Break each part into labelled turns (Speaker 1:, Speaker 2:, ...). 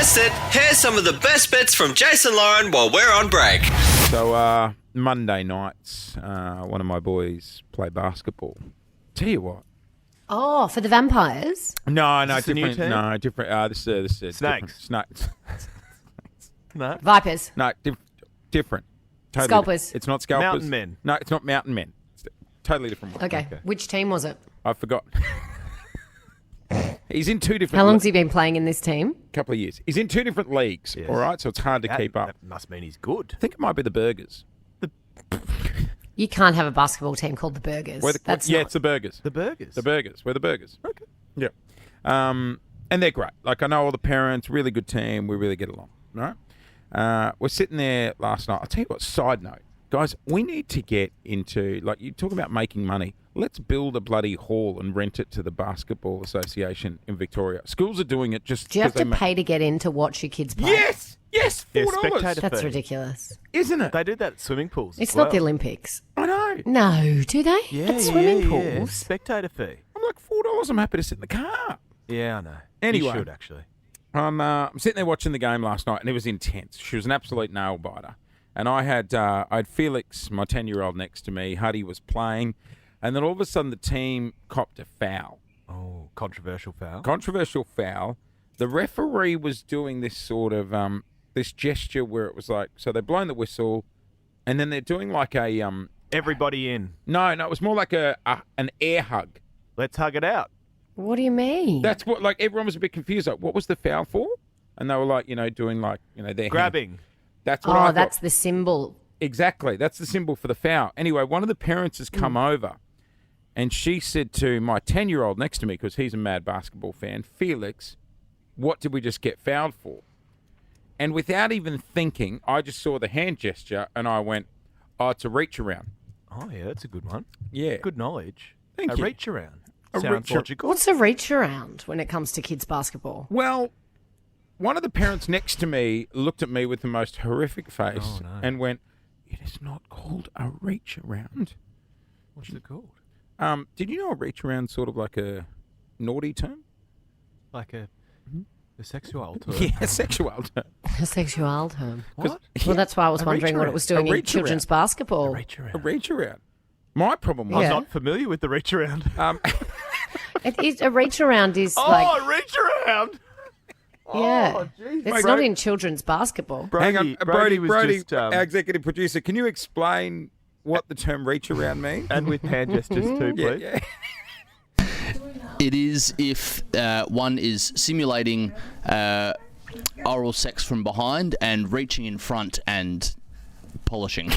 Speaker 1: guessed it. Here's some of the best bits from Jason Lauren while we're on break.
Speaker 2: So, Monday nights, one of my boys play basketball. Tell you what.
Speaker 3: Oh, for the Vampires?
Speaker 2: No,
Speaker 4: this a new
Speaker 2: different.
Speaker 4: team?
Speaker 2: No, different. This is
Speaker 4: Snakes.
Speaker 2: Snakes.
Speaker 4: No.
Speaker 3: Vipers?
Speaker 2: No, different. Totally
Speaker 3: Scalpers?
Speaker 2: different. It's not scalpers.
Speaker 4: Mountain men?
Speaker 2: No, it's not mountain men. It's totally different one.
Speaker 3: Okay. Which team was it?
Speaker 2: I forgot. He's in two different.
Speaker 3: How long's he been playing in this team?
Speaker 2: Couple of years. He's in two different leagues.
Speaker 4: Yes.
Speaker 2: All right, so it's hard to keep up.
Speaker 4: That must mean he's good.
Speaker 2: I think it might be the Burgers.
Speaker 3: You can't have a basketball team called the Burgers.
Speaker 2: It's the Burgers.
Speaker 4: The Burgers?
Speaker 2: The Burgers. We're the Burgers.
Speaker 4: Okay.
Speaker 2: Yeah. And they're great. Like, I know all the parents, really good team. We really get along, right? We're sitting there last night. I'll tell you what, side note. Guys, we need to get into, like, you talk about making money. Let's build a bloody hall and rent it to the Basketball Association in Victoria. Schools are doing it just
Speaker 3: Do you have
Speaker 2: because
Speaker 3: to pay to get in to watch your kids play?
Speaker 2: Yes! Yes!
Speaker 4: Yeah,
Speaker 2: $4!
Speaker 4: spectator
Speaker 3: That's
Speaker 4: fee.
Speaker 3: ridiculous.
Speaker 2: Isn't it?
Speaker 4: They do that at swimming pools.
Speaker 3: It's
Speaker 4: as
Speaker 3: not the
Speaker 4: well.
Speaker 3: Olympics.
Speaker 2: I know.
Speaker 3: No, do they?
Speaker 4: Yeah,
Speaker 3: At swimming
Speaker 4: yeah.
Speaker 3: pools?
Speaker 4: Spectator fee.
Speaker 2: I'm like, $4. I'm happy to sit in the car.
Speaker 4: Yeah, I know.
Speaker 2: Anyway.
Speaker 4: You should, actually.
Speaker 2: I'm sitting there watching the game last night, and it was intense. She was an absolute nail-biter. And I had Felix, my 10-year-old, next to me. Huddy was playing. And then all of a sudden, the team copped a foul.
Speaker 4: Oh, controversial foul.
Speaker 2: Controversial foul. The referee was doing this sort of this gesture where it was like, so they're blowing the whistle, and then they're doing like a
Speaker 4: Everybody in.
Speaker 2: No, it was more like an air hug.
Speaker 4: Let's hug it out.
Speaker 3: What do you mean?
Speaker 2: That's what, like, everyone was a bit confused. Like, what was the foul for? And they were like, doing like, their
Speaker 4: Grabbing.
Speaker 2: hand. That's what I thought.
Speaker 3: That's the symbol.
Speaker 2: Exactly. That's the symbol for the foul. Anyway, one of the parents has come over, and she said to my 10-year-old next to me, because he's a mad basketball fan, Felix, what did we just get fouled for? And without even thinking, I just saw the hand gesture, and I went, oh, it's a reach around.
Speaker 4: Oh, yeah, that's a good one.
Speaker 2: Yeah.
Speaker 4: Good knowledge.
Speaker 2: Thank
Speaker 4: a
Speaker 2: you.
Speaker 4: reach around.
Speaker 2: A
Speaker 4: Sounds
Speaker 2: reach-
Speaker 4: logical.
Speaker 3: What's a reach around when it comes to kids basketball?
Speaker 2: Well, one of the parents next to me looked at me with the most horrific face and went, it is not called a reach around.
Speaker 4: What's it called?
Speaker 2: Did you know a reach around sort of like a naughty term?
Speaker 4: Like a sexual term.
Speaker 2: Yeah, a sexual term.
Speaker 3: A sexual term.
Speaker 4: What?
Speaker 3: Well, that's why I was
Speaker 4: A
Speaker 3: wondering
Speaker 4: reach
Speaker 3: what it
Speaker 4: around.
Speaker 3: was doing
Speaker 2: A
Speaker 3: in
Speaker 2: reach
Speaker 3: children's
Speaker 2: around.
Speaker 3: basketball.
Speaker 4: Reach around.
Speaker 2: A reach around. My problem
Speaker 4: I'm
Speaker 2: was...
Speaker 3: Yeah.
Speaker 4: not familiar with the reach around.
Speaker 3: It is a reach around is like
Speaker 4: reach around.
Speaker 3: yeah.
Speaker 4: Oh, geez.
Speaker 3: It's not in children's basketball.
Speaker 2: Hang on,
Speaker 4: Brody was
Speaker 2: Brody,
Speaker 4: just,
Speaker 2: our executive producer, can you explain what the term reach around means?
Speaker 4: and with hand gestures too, please.
Speaker 2: Yeah.
Speaker 5: It is if one is simulating oral sex from behind and reaching in front and polishing.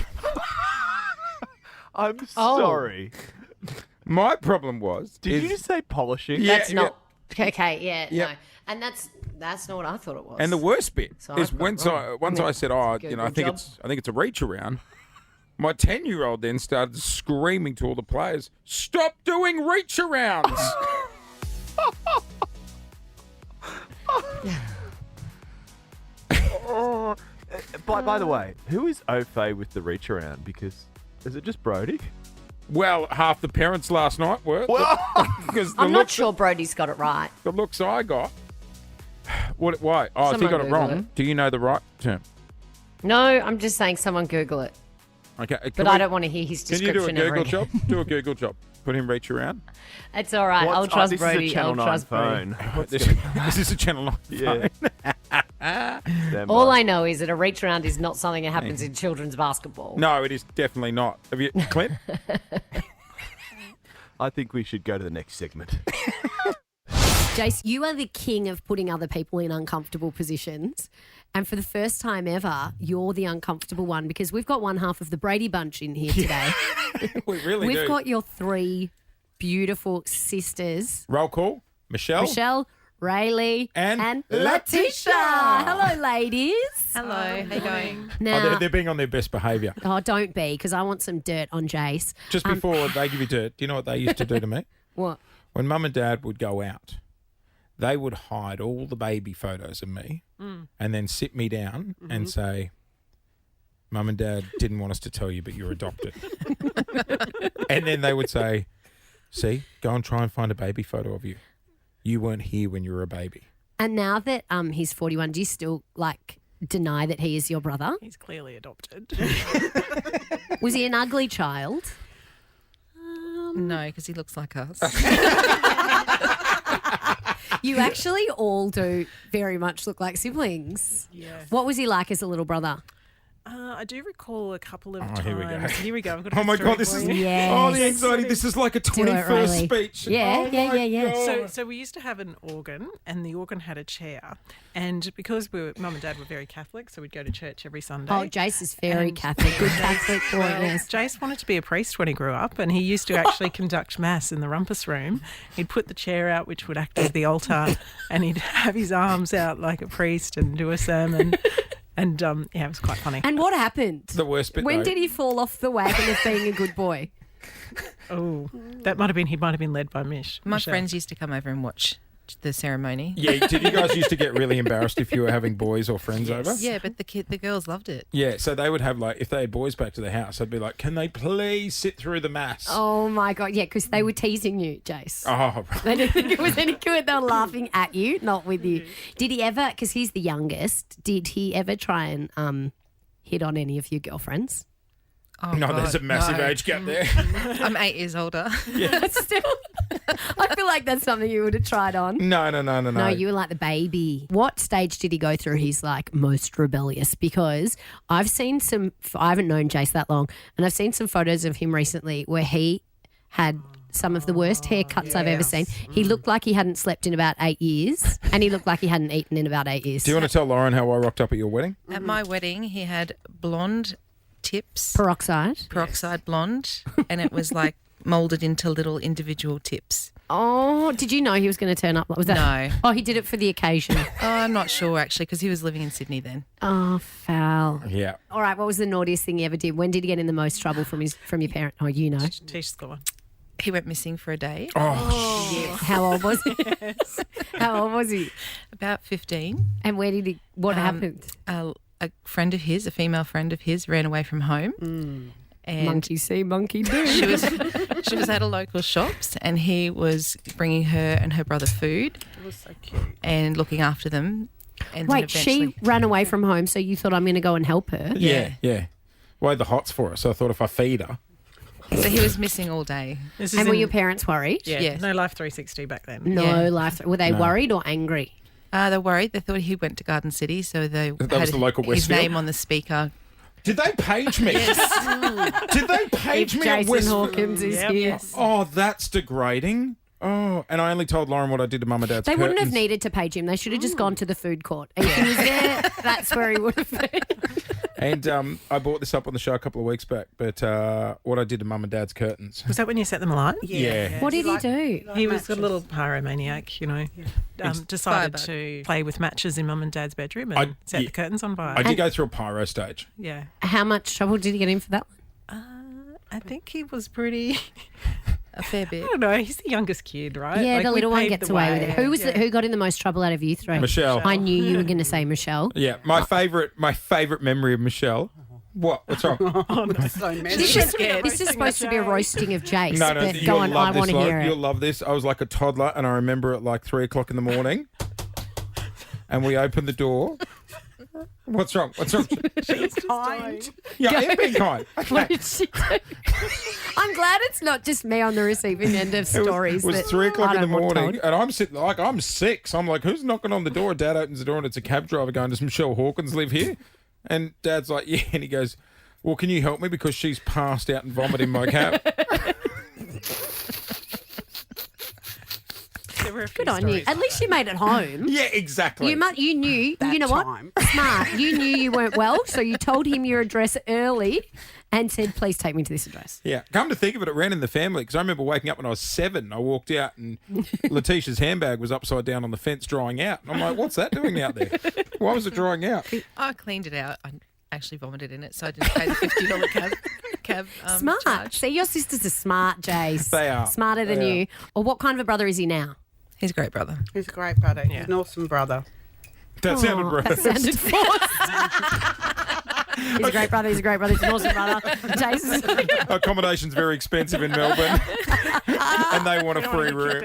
Speaker 4: I'm sorry.
Speaker 2: My problem was...
Speaker 4: Did you just say polishing?
Speaker 2: Yeah.
Speaker 3: That's not okay. Yeah,
Speaker 2: Yep.
Speaker 3: no, and that's not what I thought it was.
Speaker 2: And the worst bit
Speaker 3: So I
Speaker 2: is
Speaker 3: thought,
Speaker 2: once
Speaker 3: right.
Speaker 2: I said, "Oh,
Speaker 3: Good
Speaker 2: I think
Speaker 3: job.
Speaker 2: it's a reach around." My 10-year-old then started screaming to all the players, "Stop doing reach arounds!"
Speaker 4: By the way, who is au fait with the reach around? Because is it just Brody?
Speaker 2: Well, half the parents last night were. Because
Speaker 3: I'm not sure Brody's got it right.
Speaker 2: the looks I got. What? Why? Oh, if you
Speaker 3: Someone
Speaker 2: got it
Speaker 3: Google
Speaker 2: wrong,
Speaker 3: it.
Speaker 2: do you know the right term?
Speaker 3: No, I'm just saying someone Google it.
Speaker 2: Okay,
Speaker 3: But I don't want to hear his
Speaker 2: Can
Speaker 3: description
Speaker 2: you do a
Speaker 3: ever
Speaker 2: Google
Speaker 3: again.
Speaker 2: job? Do a Google job. Put him reach around.
Speaker 3: It's all right. I'll trust
Speaker 4: this
Speaker 3: Brody.
Speaker 4: Is a Channel
Speaker 3: I'll
Speaker 4: 9
Speaker 3: trust Brody.
Speaker 4: phone.
Speaker 2: This is a Channel 9
Speaker 4: Yeah.
Speaker 2: phone.
Speaker 4: Stand
Speaker 3: All
Speaker 4: by.
Speaker 3: I know is that a reach around is not something that happens in children's basketball.
Speaker 2: No, it is definitely not. Have you, Clint?
Speaker 4: I think we should go to the next segment.
Speaker 6: Jace, you are the king of putting other people in uncomfortable positions. And for the first time ever, you're the uncomfortable one because we've got one half of the Brady bunch in here today.
Speaker 2: We really do.
Speaker 6: We've got your three beautiful sisters,
Speaker 2: Roll call. Michelle.
Speaker 6: Michelle, Rayleigh,
Speaker 2: And
Speaker 6: Letitia. Hello, ladies.
Speaker 7: Hello, how you going?
Speaker 2: Oh,
Speaker 6: Now,
Speaker 2: they're being on their best behaviour.
Speaker 6: don't be, because I want some dirt on Jace.
Speaker 2: Just before they give you dirt, do you know what they used to do to me?
Speaker 6: What?
Speaker 2: When Mum and Dad would go out, they would hide all the baby photos of me and then sit me down and say, Mum and Dad didn't want us to tell you, but you're adopted. And then they would say, see, go and try and find a baby photo of you. You weren't here when you were a baby.
Speaker 6: And now that he's 41, do you still deny that he is your brother?
Speaker 7: He's clearly adopted.
Speaker 6: Was he an ugly child?
Speaker 8: No, because he looks like us.
Speaker 6: You actually all do very much look like siblings.
Speaker 7: Yeah.
Speaker 6: What was he like as a little brother?
Speaker 7: I do recall a couple of
Speaker 2: Oh, here we go.
Speaker 7: times. Here we go. I've got a
Speaker 2: Oh my
Speaker 7: story
Speaker 2: God, this
Speaker 7: for
Speaker 2: is
Speaker 7: you.
Speaker 6: Yes.
Speaker 2: oh the anxiety. This is like a
Speaker 6: Do it,
Speaker 2: 21st
Speaker 6: Riley.
Speaker 2: speech.
Speaker 6: Yeah,
Speaker 2: Oh
Speaker 6: yeah,
Speaker 2: my
Speaker 6: yeah, yeah.
Speaker 2: God.
Speaker 7: So we used to have an organ, and the organ had a chair. And because Mum and Dad were very Catholic, so we'd go to church every Sunday.
Speaker 6: Oh, Jace is very
Speaker 7: And-
Speaker 6: Catholic. Good Catholic boy.
Speaker 7: Well,
Speaker 6: Yes.
Speaker 7: Jace wanted to be a priest when he grew up, and he used to actually conduct mass in the rumpus room. He'd put the chair out, which would act as the altar, and he'd have his arms out like a priest and do a sermon. And yeah, it was quite funny.
Speaker 6: And what happened?
Speaker 2: The worst bit.
Speaker 6: When
Speaker 2: though.
Speaker 6: did he fall off the wagon of being a good boy?
Speaker 7: Oh, that might have been. He might have been led by Michelle.
Speaker 8: My friends used to come over and watch the ceremony.
Speaker 2: Yeah, did you guys used to get really embarrassed if you were having boys or friends over?
Speaker 8: Yeah, but the girls loved it.
Speaker 2: Yeah, so they would have if they had boys back to the house, they'd be like, "Can they please sit through the mass?"
Speaker 6: Oh my God! Yeah, because they were teasing you, Jace.
Speaker 2: Oh,
Speaker 6: They didn't think it was any good. They were laughing at you, not with you. Did he ever? Because he's the youngest. Did he ever try and hit on any of your girlfriends?
Speaker 8: Oh,
Speaker 2: no, there's a
Speaker 8: God,
Speaker 2: massive
Speaker 8: no.
Speaker 2: age gap there.
Speaker 8: I'm 8 years older.
Speaker 6: Still, I feel like that's something you would have tried on.
Speaker 2: No.
Speaker 6: No, you were like the baby. What stage did he go through his most rebellious? Because I've seen I haven't known Jace that long, and I've seen some photos of him recently where he had some of the worst haircuts I've ever seen. He looked like he hadn't slept in about 8 years, and he looked like he hadn't eaten in about 8 years.
Speaker 2: Do you want to tell Lauren how I rocked up at your wedding?
Speaker 8: At my wedding, he had blonde tips,
Speaker 6: Peroxide.
Speaker 8: blonde, and it was moulded into little individual tips.
Speaker 6: Oh, did you know he was going to turn up? Was that?
Speaker 8: No.
Speaker 6: Oh, he did it for the occasion.
Speaker 8: I'm not sure actually, because he was living in Sydney then.
Speaker 6: Oh, foul.
Speaker 2: Yeah.
Speaker 6: All right, what was the naughtiest thing he ever did? When did he get in the most trouble from your parent? Oh, you know.
Speaker 7: Teach the one.
Speaker 8: He went missing for a day.
Speaker 2: Oh,
Speaker 6: How old was he? How old was he?
Speaker 8: About 15.
Speaker 6: And where did he? What happened?
Speaker 8: A friend of his, a female friend of his, ran away from home. And
Speaker 6: Monkey see, monkey do.
Speaker 8: she was at a local shops, and he was bringing her and her brother food.
Speaker 7: It was so cute.
Speaker 8: And looking after them. And
Speaker 6: Wait,
Speaker 8: then eventually,
Speaker 6: she ran away from home, so you thought I'm going to go and help her?
Speaker 2: yeah. Well, the hots for her, so I thought if I feed her.
Speaker 8: So he was missing all day.
Speaker 7: This is
Speaker 6: And were
Speaker 7: in-
Speaker 6: your parents worried?
Speaker 7: Yeah,
Speaker 8: Yes.
Speaker 7: no Life 360 back then.
Speaker 6: No
Speaker 8: Yeah.
Speaker 6: life. Were they worried or angry?
Speaker 8: They're worried. They thought he went to Garden City, so they
Speaker 2: That
Speaker 8: had
Speaker 2: was the local
Speaker 8: his
Speaker 2: Westfield?
Speaker 8: name on the speaker.
Speaker 2: Did they page me? Did they page me at
Speaker 6: Jason
Speaker 2: Westfield?
Speaker 6: Hawkins is
Speaker 7: Yep.
Speaker 6: here.
Speaker 2: Oh, that's degrading. Oh, and I only told Lauren what I did to Mum and Dad's
Speaker 6: They wouldn't have
Speaker 2: curtains.
Speaker 6: needed to page him. They should have just gone to the food court. If he was there, that's where he would have been.
Speaker 2: And I brought this up on the show a couple of weeks back, but what I did to Mum and Dad's curtains.
Speaker 7: Was that when you set them alight?
Speaker 2: Yeah.
Speaker 6: What did he do?
Speaker 7: He was a little pyromaniac, decided
Speaker 8: Firebug.
Speaker 7: to play with matches in Mum and Dad's bedroom and
Speaker 2: I-
Speaker 7: set
Speaker 2: yeah.
Speaker 7: the curtains on fire.
Speaker 2: I did go through a pyro stage.
Speaker 7: Yeah.
Speaker 6: How much trouble did he get in for that one?
Speaker 7: I think he was pretty,
Speaker 8: A fair bit.
Speaker 7: I don't know, he's the youngest kid, right?
Speaker 6: Yeah,
Speaker 7: Like,
Speaker 6: the
Speaker 7: we
Speaker 6: little one
Speaker 7: paved
Speaker 6: gets
Speaker 7: the
Speaker 6: away with
Speaker 7: way.
Speaker 6: it.
Speaker 7: Yeah.
Speaker 6: Who got in the most trouble out of you three?
Speaker 2: Michelle.
Speaker 6: I knew you were going to say Michelle.
Speaker 2: Yeah, my favourite memory of Michelle. What? What's wrong?
Speaker 9: So many.
Speaker 6: This is supposed to be a roasting of Jace.
Speaker 2: No,
Speaker 6: but
Speaker 2: you'll
Speaker 6: go on,
Speaker 2: love
Speaker 6: I
Speaker 2: this.
Speaker 6: want to hear
Speaker 2: You'll
Speaker 6: it.
Speaker 2: love this. I was like a toddler, and I remember at 3 o'clock in the morning, and we opened the door. What's wrong? What's wrong?
Speaker 9: She's kind.
Speaker 2: Yeah, I am being kind.
Speaker 6: What
Speaker 2: Okay.
Speaker 6: did she do? I'm glad it's not just me on the receiving end of stories.
Speaker 2: It was
Speaker 6: that
Speaker 2: 3 o'clock
Speaker 6: I
Speaker 2: in the
Speaker 6: don't want
Speaker 2: morning,
Speaker 6: told.
Speaker 2: and I'm sitting I'm 6. I'm like, who's knocking on the door? Dad opens the door, and it's a cab driver going, "Does Michelle Hawkins live here?" And Dad's like, "Yeah," and he goes, "Well, can you help me because she's passed out and vomited in my cab."
Speaker 7: There were a few
Speaker 6: Good on you.
Speaker 7: stories
Speaker 6: At least you made it home.
Speaker 2: Yeah, exactly.
Speaker 6: You knew.
Speaker 9: That
Speaker 6: you know what?
Speaker 9: time.
Speaker 6: Smart. You knew you weren't well, so you told him your address early, and said, "Please take me to this address."
Speaker 2: Yeah, come to think of it, it ran in the family because I remember waking up when I was 7. I walked out and Letitia's handbag was upside down on the fence drying out. And I'm like, what's that doing out there? Why was it drying out?
Speaker 8: I cleaned it out. I actually vomited in it, so I didn't pay the $50 cab
Speaker 6: Smart.
Speaker 8: charge.
Speaker 6: See, your sisters are smart, Jace.
Speaker 2: They are.
Speaker 6: Smarter than
Speaker 2: They are.
Speaker 6: you. Or what kind of a brother is he now?
Speaker 8: He's a great brother.
Speaker 9: He's a great brother. He's an awesome brother.
Speaker 2: That sounded
Speaker 6: Oh,
Speaker 2: gross.
Speaker 6: that sounded forced. He's a great brother. He's a great brother. He's an awesome brother. Jace.
Speaker 2: Accommodation's very expensive in Melbourne, and they want a free room.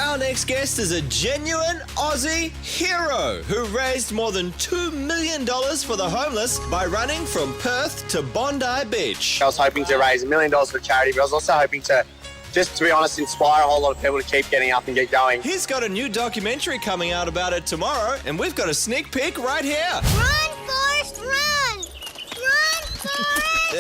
Speaker 1: Our next guest is a genuine Aussie hero who raised more than $2 million for the homeless by running from Perth to Bondi Beach.
Speaker 10: I was hoping to raise $1 million for charity, but I was also hoping to, just to be honest, inspire a whole lot of people to keep getting up and get going.
Speaker 1: He's got a new documentary coming out about it tomorrow, and we've got a sneak peek right here.
Speaker 11: Run, Forrest, run! Run, Forrest!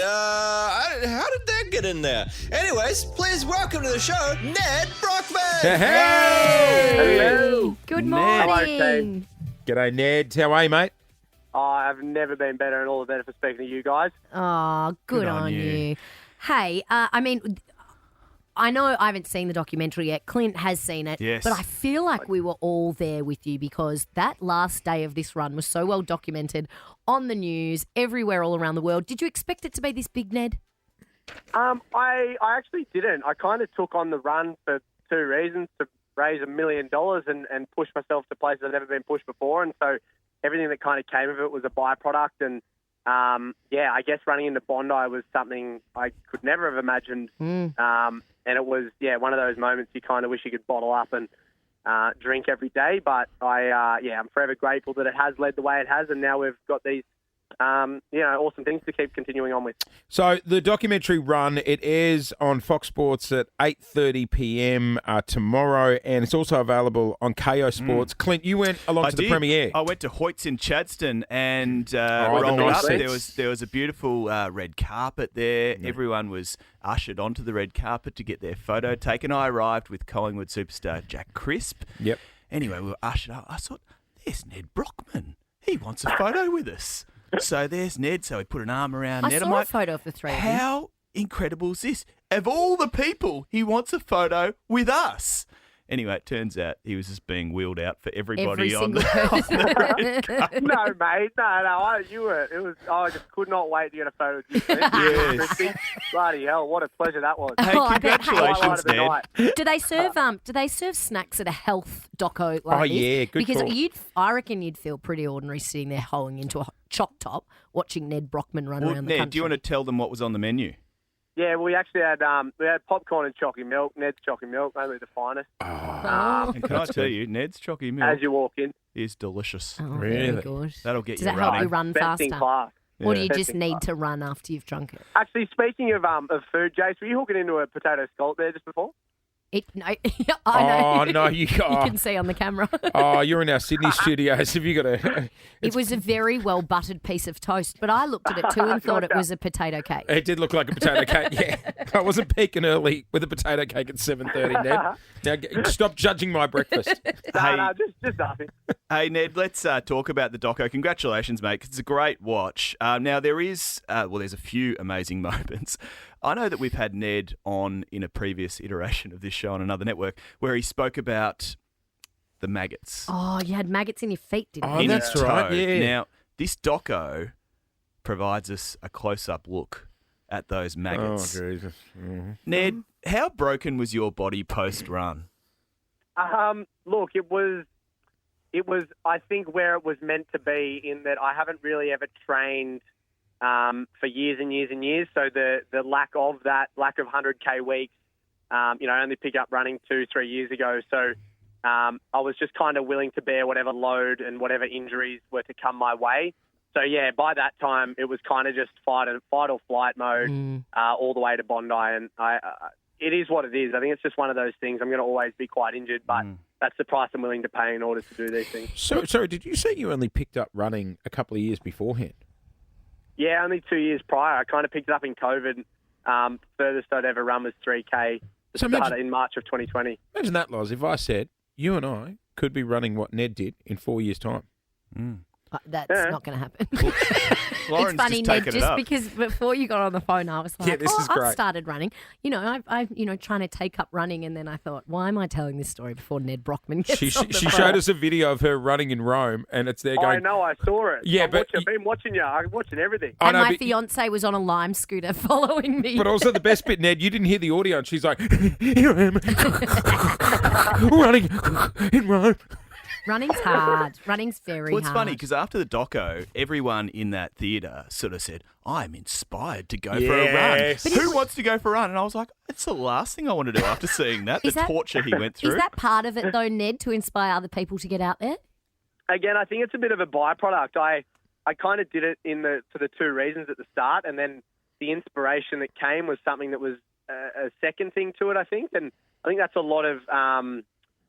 Speaker 1: How did that get in there? Anyways, please welcome to the show, Ned Brockman.
Speaker 2: Hey!
Speaker 10: Hello.
Speaker 6: Good
Speaker 10: Hello,
Speaker 6: morning.
Speaker 2: G'day, Ned. How are you, mate?
Speaker 10: I've never been better, and all the better for speaking to you guys.
Speaker 6: Oh, good on you. Hey, I know I haven't seen the documentary yet. Clint has seen it.
Speaker 4: Yes.
Speaker 6: But I feel like we were all there with you because that last day of this run was so well documented on the news, everywhere all around the world. Did you expect it to be this big, Ned?
Speaker 10: I actually didn't. I kind of took on the run for two reasons: to raise $1 million and push myself to places I've never been pushed before. And so everything that kind of came of it was a byproduct. And I guess running into Bondi was something I could never have imagined. And it was, one of those moments you kind of wish you could bottle up and drink every day. But I'm forever grateful that it has led the way it has, and now we've got these awesome things to keep continuing on with.
Speaker 2: So the documentary run, it airs on Fox Sports at 8:30 p.m. Tomorrow, and it's also available on KO Sports. Clint, you went along to the premiere.
Speaker 4: I went to Hoyts in Chadstone and
Speaker 2: the
Speaker 4: rolled
Speaker 2: nice
Speaker 4: up.
Speaker 2: seats.
Speaker 4: There was a beautiful red carpet there. Yeah. Everyone was ushered onto the red carpet to get their photo taken. I arrived with Collingwood superstar Jack Crisp.
Speaker 2: Yep.
Speaker 4: Anyway, we were ushered up. I thought, there's Ned Brockman. He wants a photo with us. So there's Ned. So he put an arm around Ned.
Speaker 6: I saw a photo of the three of you.
Speaker 4: How incredible is this? Of all the people, he wants a photo with us. Anyway, it turns out he was just being wheeled out for everybody on the red carpet.
Speaker 10: No, mate. No. I just could not wait to get a photo with you.
Speaker 4: Yes.
Speaker 10: Bloody hell, what a pleasure that was.
Speaker 4: Hey, congratulations, Ned.
Speaker 6: Do they serve snacks at a health doco like this?
Speaker 2: Yeah, good
Speaker 6: Because
Speaker 2: call.
Speaker 6: I reckon you'd feel pretty ordinary sitting there hoeing into a chop top watching Ned Brockman run around the
Speaker 4: Ned,
Speaker 6: country.
Speaker 4: do you want to tell them what was on the menu?
Speaker 10: Yeah, we actually had popcorn and chalky milk. Ned's chalky milk, only the finest.
Speaker 4: And can I tell you, Ned's chalky milk
Speaker 10: As you walk in,
Speaker 4: is delicious.
Speaker 6: Oh,
Speaker 2: Really?
Speaker 6: very good.
Speaker 4: That'll get
Speaker 6: Does
Speaker 4: you
Speaker 6: that help
Speaker 4: running.
Speaker 6: you run
Speaker 10: best in
Speaker 6: faster?
Speaker 10: class.
Speaker 6: Or do you
Speaker 10: Best
Speaker 6: just
Speaker 10: in
Speaker 6: need
Speaker 10: class.
Speaker 6: to run after you've drunk it?
Speaker 10: Actually, speaking of food, Jace, were you hooking into a potato scallop there just before?
Speaker 6: I
Speaker 2: Oh,
Speaker 6: know.
Speaker 2: no,
Speaker 6: You can see on the camera.
Speaker 2: Oh, you're in our Sydney studios. Have you got a...
Speaker 6: It was a very well buttered piece of toast, but I looked at it too and thought it was a potato cake.
Speaker 2: It did look like a potato cake, yeah. I wasn't peaking early with a potato cake at 7:30, Ned. Now, stop judging my breakfast.
Speaker 10: No, just nothing.
Speaker 4: Hey, Ned, let's talk about the doco. Congratulations, mate, 'cause it's a great watch. Now, there's a few amazing moments. I know that we've had Ned on in a previous iteration of this show on another network where he spoke about the maggots.
Speaker 6: Oh, you had maggots in your feet, didn't
Speaker 2: Oh,
Speaker 6: you?
Speaker 2: that's
Speaker 4: his
Speaker 2: right,
Speaker 4: toe.
Speaker 2: yeah.
Speaker 4: Now, this doco provides us a close-up look at those maggots.
Speaker 2: Oh, Jesus. Mm-hmm.
Speaker 4: Ned, how broken was your body post-run?
Speaker 10: Look, it was, I think, where it was meant to be, in that I haven't really ever trained for years and years and years. So the lack of 100K weeks, I only picked up running 2-3 years ago. So I was just kind of willing to bear whatever load and whatever injuries were to come my way. So, yeah, by that time, it was kind of just fight or flight mode all the way to Bondi. And it is what it is. I think it's just one of those things. I'm going to always be quite injured, but that's the price I'm willing to pay in order to do these things.
Speaker 2: So, sorry, did you say you only picked up running a couple of years beforehand?
Speaker 10: Yeah, only 2 years prior. I kind of picked it up in COVID. Furthest I'd ever run was 3K.
Speaker 2: So
Speaker 10: Started in March of 2020.
Speaker 2: Imagine that, Loz, if I said you and I could be running what Ned did in 4 years' time.
Speaker 6: That's
Speaker 10: Yeah.
Speaker 6: not going to happen.
Speaker 4: Lauren's
Speaker 6: It's funny,
Speaker 4: just
Speaker 6: Ned,
Speaker 4: taken it
Speaker 6: just
Speaker 4: up.
Speaker 6: because before you got on the phone, I was like,
Speaker 2: Yeah, this is
Speaker 6: I've
Speaker 2: great.
Speaker 6: started running. I trying to take up running, and then I thought, why am I telling this story before Ned Brockman gets
Speaker 2: She
Speaker 6: on the phone?
Speaker 2: showed us a video of her running in Rome, and it's there going...
Speaker 10: I know, I saw it.
Speaker 2: Yeah,
Speaker 10: I've been watching you. I'm watching everything.
Speaker 2: I
Speaker 6: And
Speaker 2: know,
Speaker 6: my
Speaker 2: but-
Speaker 6: fiance was on a Lime scooter following me.
Speaker 2: But also the best bit, Ned, you didn't hear the audio, and she's like, here I am, running in Rome.
Speaker 6: Running's hard. Running's very
Speaker 4: Well, it's
Speaker 6: hard.
Speaker 4: funny because after the doco, everyone in that theatre sort of said, I'm inspired to go for a run.
Speaker 2: Yes. But
Speaker 4: Who wants to go for a run? And I was like, it's the last thing I want to do after seeing that, the torture he went through.
Speaker 6: Is that part of it, though, Ned, to inspire other people to get out there?
Speaker 10: Again, I think it's a bit of a byproduct. I kind of did it for the two reasons at the start, and then the inspiration that came was something that was a second thing to it, I think. And I think that's a lot of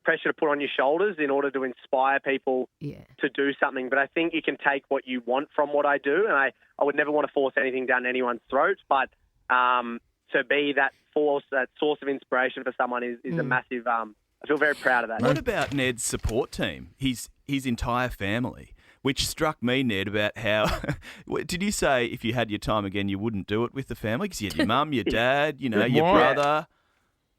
Speaker 10: pressure to put on your shoulders in order to inspire people to do something. But I think you can take what you want from what I do, and I would never want to force anything down anyone's throat. But to be that force, that source of inspiration for someone is a massive. I feel very proud of that.
Speaker 4: What about Ned's support team? His entire family, which struck me, Ned, about how did you say if you had your time again you wouldn't do it with the family because you had your mum, your dad, your brother.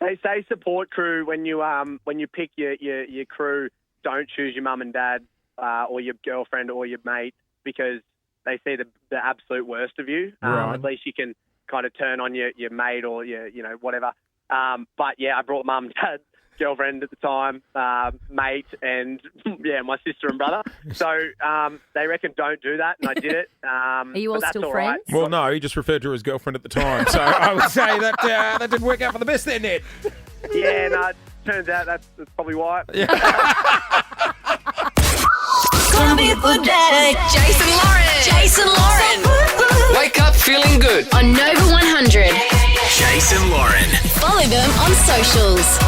Speaker 10: They say support crew when you pick your crew, don't choose your mum and dad or your girlfriend or your mate because they see the absolute worst of you.
Speaker 2: Right.
Speaker 10: At least you can kind of turn on your mate or your whatever. But yeah, I brought mum, dad, girlfriend at the time, mate, and my sister and brother. So they reckon don't do that, and I did it.
Speaker 6: Are you all still friends?
Speaker 10: Right.
Speaker 2: Well, no, he just referred to her as girlfriend at the time. So I would say that that didn't work out for the best there, Ned.
Speaker 10: Yeah, no, it turns out that's probably why.
Speaker 12: Jason Lauren.
Speaker 13: Wake up feeling good.
Speaker 12: On Nova 100.
Speaker 13: Jason Lauren.
Speaker 12: Follow them on socials.